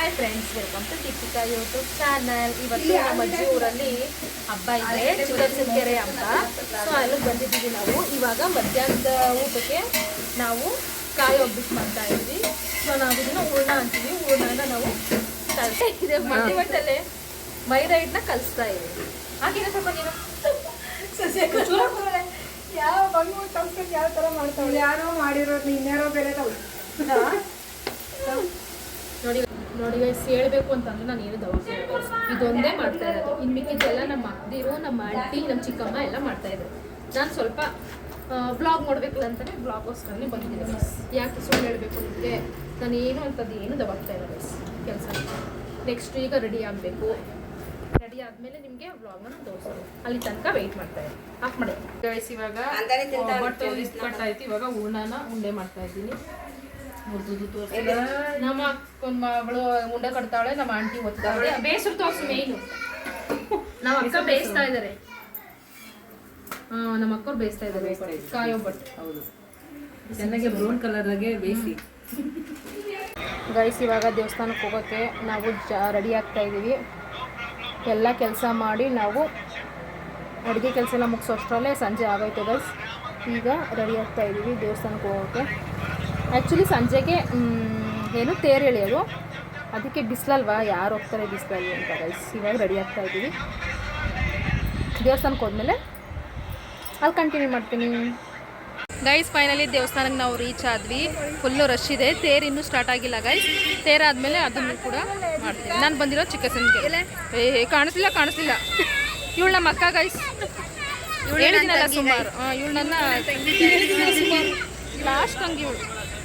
Hi friends, welcome to Deepika YouTube channel. ಇವತ್ತು ನಮ್ಮ ಅಜ್ಜಿ ಊರಲ್ಲಿ ಹಬ್ಬ ಇದೆ, ಸುದರ್ಶನ ಕೆರೆ ಹಬ್ಬ. ಸೊ ಅಲ್ಲಿಗೆ ಬಂದಿದ್ದೀವಿ ನಾವು. ಇವಾಗ ಮಧ್ಯಾಹ್ನದ ಊಟಕ್ಕೆ ನಾವು ಕಾಯಿ ಒಬ್ಬಿಟ್ಟು ಮಾಡ್ತಾ ಇದ್ವಿ. ಸೊ ನಾವು ಇದನ್ನು ಹೂರ್ಣ ಅಂತೀವಿ. ಹೂರ್ಣನ ನಾವು ಕಲಿಸ್ತಾ ಇದ್ದೀವಿ. ಮಧ್ಯ ಮಟ್ಟಲ್ಲೇ ಮೈದಾ ಹಿಟ್ಟನ್ನ ಕಲಿಸ್ತಾ ಇದ್ದೀವಿ. ಹಾಗೆ ಸ್ವಲ್ಪ ನೀನು ಯಾವ ಬಂದು ಕಲ್ಸ್ಕೊಂಡು ಯಾವ ಥರ ಮಾಡ್ತಾವೆ, ಯಾರೋ ಮಾಡಿರೋದು ಇನ್ಯಾರೋ ಬೇರೆ ನೋಡಿ ಗೈಸ್, ಹೇಳ್ಬೇಕು ಅಂತಂದ್ರೆ ನಾನು ಏನು ದವಾಖಾನೆ ಇದೊಂದೇ ಮಾಡ್ತಾ ಇರೋದು. ಇನ್ನು ಮಿಕ್ಕಿದ್ದೆಲ್ಲ ನಮ್ಮ ಅಕ್ಕದಿರು, ನಮ್ಮ ಆಂಟಿ, ನಮ್ಮ ಚಿಕ್ಕಮ್ಮ ಎಲ್ಲ ಮಾಡ್ತಾ ಇದ್ರು. ನಾನು ಸ್ವಲ್ಪ ವ್ಲಾಗ್ ನೋಡ್ಬೇಕಲ್ಲ ಅಂತಲೇ ವ್ಲಾಗೋಸ್ಕರನೇ ಬಂದಿದ್ದೀನಿ. ಯಾಕೆ ಸುಳ್ಳು ಹೇಳಬೇಕು ನಿಮಗೆ, ನಾನು ಏನು ಅಂತದ್ದು ಏನು ದವಾಗ್ತಾ ಇಲ್ಲ ಗೈಸ್ ಕೆಲಸ. ನೆಕ್ಸ್ಟ್ ಈಗ ರೆಡಿ ಆಗಬೇಕು. ರೆಡಿ ಆದಮೇಲೆ ನಿಮಗೆ ವ್ಲಾಗ್ನ ತೋರಿಸೋದು. ಅಲ್ಲಿ ತನಕ ವೆಯ್ಟ್ ಮಾಡ್ತಾ ಇದ್ದೀನಿ. ಆಫ್ ಮಾಡಿ ಗೈಸ್. ಇವಾಗ ಒಬ್ಬಟ್ಟು ಇಸ್ಕಟ್ಟಾಯ್ತು. ಇವಾಗ ಹೂರ್ಣನ ಉಂಡೆ ಮಾಡ್ತಾ ಇದ್ದೀನಿ. ನಮ್ಮ ಅಕ್ಕೊಂದು ಮಗಳು ಉಂಡೆ ಕಟ್ತಾವಳೆ, ನಮ್ಮ ಆಂಟಿ ಓದ್ತಾವಳೆ. ಬೇಸರು ತೋರಿಸು ಮೇಯ್ನು. ನಮ್ಮ ಅಕ್ಕ ಬೇಯಿಸ್ತಾ ಇದ್ದಾರೆ. ನಮ್ಮ ಅಕ್ಕವ್ರು ಬೇಯಿಸ್ತಾ ಇದ್ದಾರೆ ಕಾಯಿ ಒಬ್ಬಟ್ಟು. ಹೌದು, ಚೆನ್ನಾಗಿ ಬ್ರೌನ್ ಕಲರ್ಗೆ ಬೇಯಿಸಿ. ಗೈಸ್, ಇವಾಗ ದೇವಸ್ಥಾನಕ್ಕೆ ಹೋಗೋಕ್ಕೆ ನಾವು ರೆಡಿ ಆಗ್ತಾ ಇದ್ದೀವಿ. ಎಲ್ಲ ಕೆಲಸ ಮಾಡಿ ನಾವು ಅಡುಗೆ ಕೆಲಸ ಎಲ್ಲ ಮುಗಿಸೋ ಅಷ್ಟರಲ್ಲೇ ಸಂಜೆ ಆಗೋಯ್ತು ಗೈಸ್. ಈಗ ರೆಡಿ ಆಗ್ತಾ ಇದ್ದೀವಿ ದೇವಸ್ಥಾನಕ್ಕೆ ಹೋಗೋಕ್ಕೆ. ಆ್ಯಕ್ಚುಲಿ ಸಂಜೆಗೆ ಏನು ತೇರು ಎಳೆಯೋದು, ಅದಕ್ಕೆ ಬಿಸಿಲಲ್ವಾ, ಯಾರು ಹೋಗ್ತಾರೆ ಬಿಸಿಲಲ್ಲಿ ಅಂತ ಗೈಸ್. ಇವಾಗ ರೆಡಿ ಆಗ್ತಾ ಇದ್ದೀವಿ. ದೇವಸ್ಥಾನಕ್ಕೆ ಹೋದ್ಮೇಲೆ ಅಲ್ಲಿ ಕಂಟಿನ್ಯೂ ಮಾಡ್ತೀನಿ ಗೈಸ್. ಫೈನಲಿ ದೇವಸ್ಥಾನಕ್ಕೆ ನಾವು ರೀಚ್ ಆದ್ವಿ. ಫುಲ್ಲು ರಶ್ ಇದೆ. ತೇರು ಇನ್ನೂ ಸ್ಟಾರ್ಟ್ ಆಗಿಲ್ಲ ಗೈಸ್. ತೇರಾದ್ಮೇಲೆ ಅದನ್ನು ಕೂಡ ಮಾಡ್ತೀನಿ. ನಾನು ಬಂದಿರೋ ಚಿಕ್ಕಸನ್ಗೆ ಕಾಣಿಸ್ಲಿಲ್ಲ ಇವಳು ನಮ್ಮ ಅಕ್ಕ ಗೈಸ್. ಹೇಳಿದ್ನಲ್ಲ ಸುಮಾರು. ಇವಳು ನನ್ನ ಲಾಸ್ಟ್ ತಂಗಿ.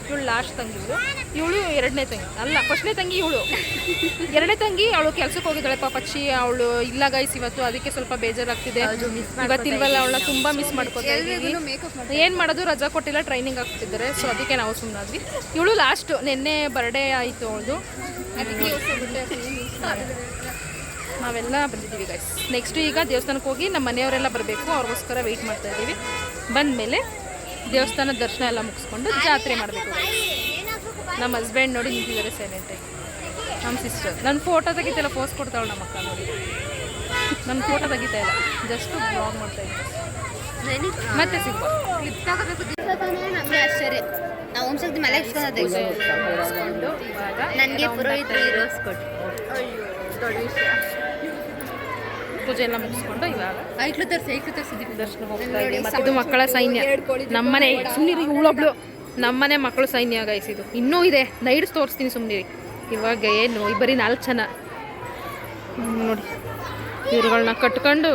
ಇವಳು ಲಾಸ್ಟ್ ತಂಗಿ. ಇವಳು ಎರಡನೇ ತಂಗಿ ಅಲ್ಲ, ಫಸ್ಟ್ನೇ ತಂಗಿ ಇವಳು. ಎರಡನೇ ತಂಗಿ ಅವಳು ಕೆಲ್ಸಕ್ಕೆ ಹೋಗಿದ್ದಾಳೆ ಪಾಪಚ್ಚಿ. ಅವಳು ಇಲ್ಲ ಗೈಸ್ ಇವತ್ತು, ಅದಕ್ಕೆ ಸ್ವಲ್ಪ ಬೇಜಾರಾಗ್ತಿದೆ. ಇವತ್ತಿಲ್ವಲ್ಲ, ಅವಳನ್ನ ತುಂಬ ಮಿಸ್ ಮಾಡ್ಕೋತಾ ಇದ್ದೀವಿ. ಏನು ಮಾಡೋದು, ರಜಾ ಕೊಟ್ಟಿಲ್ಲ, ಟ್ರೈನಿಂಗ್ ಆಗ್ತಿದ್ದಾರೆ. ಸೊ ಅದಕ್ಕೆ ನಾವು ಸುಮ್ಮನಾದ್ವಿ. ಇವಳು ಲಾಸ್ಟು. ನಿನ್ನೆ ಬರ್ಡೇ ಆಯಿತು ಅವಳದು, ಅದಕ್ಕೆ ನಾವೆಲ್ಲ ಬಂದಿದ್ದೀವಿ ಗೈಸ್. ನೆಕ್ಸ್ಟು ಈಗ ದೇವಸ್ಥಾನಕ್ಕೆ ಹೋಗಿ ನಮ್ಮ ಮನೆಯವರೆಲ್ಲ ಬರಬೇಕು, ಅವ್ರಿಗೋಸ್ಕರ ವೆಯ್ಟ್ ಮಾಡ್ತಾ ಇದ್ದೀವಿ. ಬಂದಮೇಲೆ ದೇವಸ್ಥಾನದ ದರ್ಶನ ಎಲ್ಲ ಮುಗಿಸ್ಕೊಂಡು ಜಾತ್ರೆ ಮಾಡಬೇಕು. ನಮ್ಮ ಹಸ್ಬೆಂಡ್ ನೋಡಿ ನಿಂತಿದ್ದಾರೆ ಸೈಲೆಂಟಾಗಿ. ನಮ್ಮ ಸಿಸ್ಟರ್ ನನ್ನ ಫೋಟೋ ತೆಗಿತಾಯಿಲ್ಲ, ಪೋಸ್ ಕೊಡ್ತಾವಳು ನಮ್ಮ ಅಕ್ಕ ನೋಡಿ. ನನ್ನ ಫೋಟೋ ತೆಗಿತಾ ಇಲ್ಲ, ಜಸ್ಟ್ ಬ್ಲಾಗ್ ಮಾಡ್ತಾ ಇದ್ದೀನಿ. ಮತ್ತೆ ಸಿಗ್ಬ ನಮಗೆ ಆಶ್ಚರ್ಯ. ನಾವು ಓಂಶಕ್ತಿ ಮಲೆ ಇಸ್ಕೊಂಡು ನನಗೆ ಪುರೋಹಿತರು ರೋಸ್ ಕೊಟ್ಟು ದೊಡ್ಡ ವಿಷಯ. ಪೂಜೆ ಎಲ್ಲ ಮುಗಿಸ್ಕೊಂಡು ಇವಾಗ ಐಕ್ಲು ತರಿಸಿದ್ದೀವಿ. ದರ್ಶನ ಹೋಗ್ತಾ ಇದ್ದೀವಿ. ಮತ್ತು ಇದು ಮಕ್ಕಳ ಸೈನ್ಯ. ನಮ್ಮನೆ ಸುಮ್ಮನಿರಿ, ಇವಳೊಬ್ಳು ನಮ್ಮನೆ ಮಕ್ಕಳು ಸೈನ್ಯ ಗೈಸಿದು. ಇನ್ನೂ ಇದೆ, ನೈಟ್ಸ್ ತೋರಿಸ್ತೀನಿ ಸುಮ್ಮನಿರಿ. ಇವಾಗ ಏನು ಬರೀ 4 ಜನ ನೋಡಿ. ಇವ್ರುಗಳನ್ನ ಕಟ್ಕೊಂಡು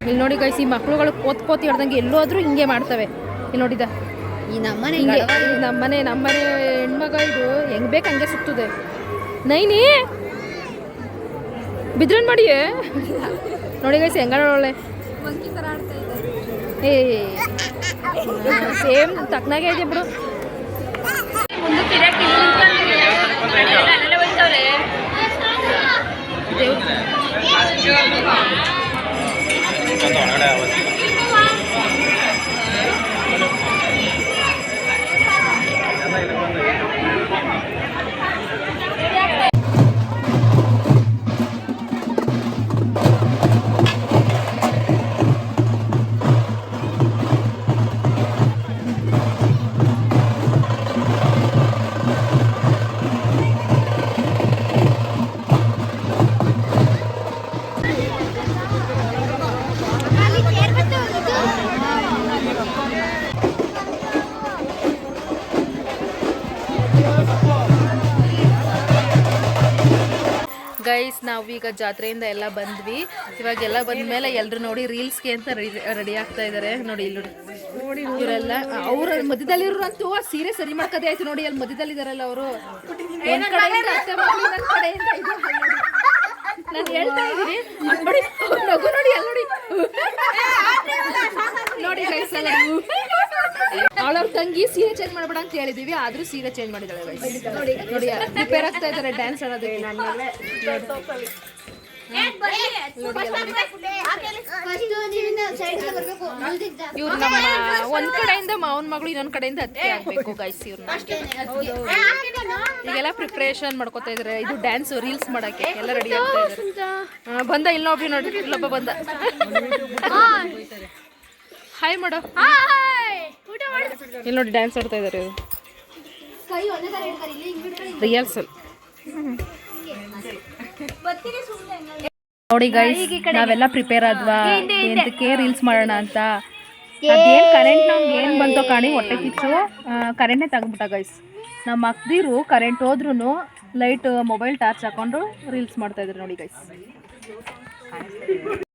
ಇಲ್ಲಿ ನೋಡಿ ಗೈಸ್, ಈ ಮಕ್ಳುಗಳು ಕೋತಿ ಹಿಡ್ದಂಗೆ ಎಲ್ಲೋದ್ರೂ ಹಿಂಗೆ ಮಾಡ್ತವೆ. ಇಲ್ಲಿ ನೋಡಿದ ಈ ನಮ್ಮನೆ ಹಿಂಗೆ. ನಮ್ಮನೆ ಹೆಣ್ಮಗ ಇದು ಹೆಂಗ್ ಬೇಕು ಹಂಗೆ ಸುತ್ತದೆ. ನೈನಿ ಬಿದ್ರನ್ ಮಾಡಿ ನೋಡಿ ಗೈಸ್, ಹೆಂಗಾಡೋಳೆ ಏ ಸೇಮ್ ತಕ್ಕನಾಗೆ ಇದೆ ಬಿಡು. ಗೈಸ್, ನಾವೀಗ ಜಾತ್ರೆಯಿಂದ ಎಲ್ಲ ಬಂದ್ವಿ. ಇವಾಗೆಲ್ಲ ಬಂದ್ಮೇಲೆ ಎಲ್ಲರೂ ನೋಡಿ ರೀಲ್ಸ್ಗೆ ಅಂತ ರೆಡಿ ಆಗ್ತಾ ಇದ್ದಾರೆ. ನೋಡಿ ಇಲ್ಲಿ ನೋಡಿ, ಇವರೆಲ್ಲ ಅವ್ರ ಮಧ್ಯದಲ್ಲಿರೋರಂತೂ ಸೀರೆ ಸರಿ ಮಾಡ್ಕೋದೇ ಆಯ್ತು. ನೋಡಿ ಅಲ್ಲಿ ಮಧ್ಯದಲ್ಲಿದ್ದಾರಲ್ಲ ಅವರು, ಒಂದ್ ಕಡೆಯಿಂದ ಅತ್ತೆ ಮಗಳು, ಇನ್ನೊಂದ್ ಕಡೆಯಿಂದ ಇದು. ನಾನು ಹೇಳ್ತಾ ಇದ್ದೀನಿ ನೋಡಿ, ನಗು ನೋಡಿ, ಅಲ್ಲಿ ನೋಡಿ ನೋಡಿ ಗೈಸ್. ಎಲ್ಲ ಅವಳವ್ರ ತಂಗಿ ಸೀರೆ ಚೇಂಜ್ ಮಾಡ್ಬೇಡ ಅಂತ ಹೇಳಿದೀವಿ, ಆದ್ರೂ ಸೀರೆ ಚೇಂಜ್ ಮಾಡಿದಾಳೆ ಗೈಸ್. ನೋಡಿ ನೋಡಿ, ಪ್ರಿಪೇರ್ ಆಗ್ತಾ ಇದ್ದಾರೆ ಡ್ಯಾನ್ಸ್ ಆಡೋದಕ್ಕೆ. ಇವ್ರು ನಮ್ಮ ಒಂದ್ ಕಡೆಯಿಂದ ಮಾವನ ಮಗಳು ಇನ್ನೊಂದ್ ಕಡೆಯಿಂದ ಅತ್ತೆ ಆಗ್ಬೇಕು ಗೈಸ್ ಇವ್ರನ್ನ ಈಗೆಲ್ಲ ಪ್ರಿಪ್ರೇಷನ್ ಮಾಡ್ಕೊತಾ ಇದಾರೆ. ಇದು ಡ್ಯಾನ್ಸ್ ರೀಲ್ಸ್ ಮಾಡಕ್ಕೆ ಎಲ್ಲ ರೆಡಿ ಆಗ್ತಾ ಇದಾರೆ. ಬಂದ ಇಲ್ಲೊಬ್ಬ ನೋಡಿ, ಇಲ್ಲೊಬ್ಬ ಬಂದ. ಹಾಯ್ ಮಾಡೋ. ಇಲ್ಲಿ ನೋಡಿ ಡ್ಯಾನ್ಸ್ ಆಡ್ತಾ ಇದಾರೆ ಇವರು. ರಿಯಲ್ಸಲ್ ನೋಡಿ ಗೈಸ್, ನಾವೆಲ್ಲ ಪ್ರಿಪೇರ್ ಆದ್ವಾ ಎಂತಕ್ಕೆ ರೀಲ್ಸ್ ಮಾಡೋಣ ಅಂತ. ಅದೇನ್ ಕರೆಂಟ್ ನಮ್ಗೆ ಏನ್ ಬಂತೋ ಕಾಣಿ, ಹೊಟ್ಟೆ ಕಿಚ್ಚು ಕರೆಂಟ್ನೇ ತೆಗ್ದ್ಬಿಟ್ಟ ಗೈಸ್. ನಮ್ಮ ಅಕ್ದಿರು ಕರೆಂಟ್ ಹೋದ್ರೂ ಲೈಟ್ ಮೊಬೈಲ್ ಟಾರ್ಚ್ ಹಾಕೊಂಡು ರೀಲ್ಸ್ ಮಾಡ್ತಾ ಇದ್ರು ನೋಡಿ ಗೈಸ್.